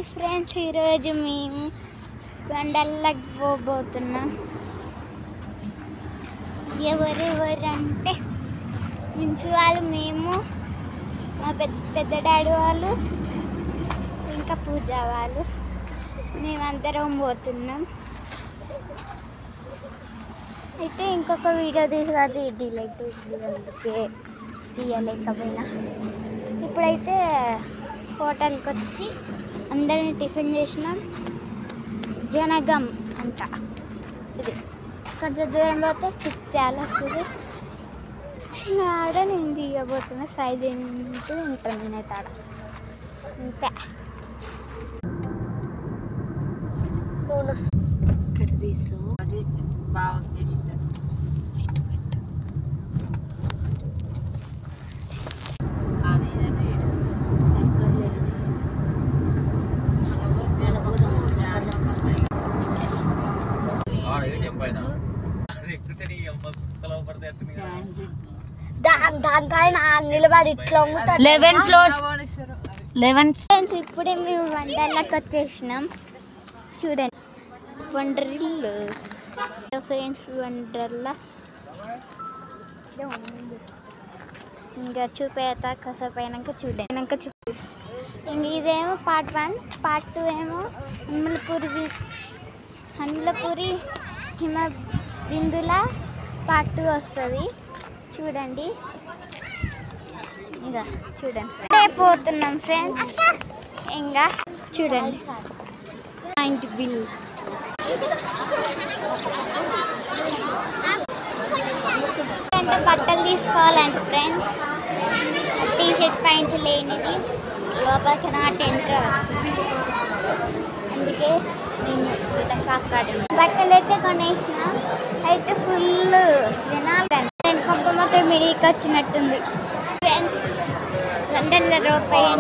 Hi friends, ఈరోజు మేము వండర్లకు పోబోతున్నాం. ఎవరెవరంటే మించు వాళ్ళు, మేము, మా పెద్ద డాడీ వాళ్ళు, ఇంకా పూజ వాళ్ళు, మేమందరం పోతున్నాం. అయితే ఇంకొక వీడియో తీసి డిలైట్ అందుకే తీయలేకపోయినా. ఇప్పుడైతే హోటల్కి వచ్చి అందరినీ టిఫిన్ చేసినాం. జనగం అంట ఇది, కొంచెం దూరం పోతే చిట్చాల వస్తుంది. ఆడ నేను దిగబోతున్నా, సైలెంట్ ఉంటాను నేనైతే ఆడ అంతే. ఇక్కడ తీసు బాగా దానిపైన నిలబడి ఇట్లా 11 ఫ్లోర్స్. ఇప్పుడే మేము వండర్లకు వచ్చేసినాం. చూడండి వండర్లు ఫ్రెండ్స్, వండర్లా ఇంకా చూపేత కాసేపు అయినాక చూడండి. ఇంక ఇదేమో పార్ట్ 1, పార్ట్ 2 ఏమో హన్మలపూరి హిమ బిందుల పార్ట్ 2 వస్తుంది. చూడండి, ఇంకా చూడండి పోతున్నాం ఫ్రెండ్స్. ఇంకా చూడండి పాయింట్ బిల్. అంటే బట్టలు తీసుకోవాలంటే ఫ్రెండ్స్, టీషర్ట్ ప్యాంట్ లేనిది లోపలికి నాట్ ఎంటర్, అందుకే నేను షాప్ కాదు. బట్టలు అయితే కొనేసిన, అయితే ఫుల్ జనాలు. నేను కొంత మాత్రం మిడికి వచ్చినట్టుంది ఫ్రెండ్స్. 200 రూపాయలు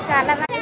చాలా మంది.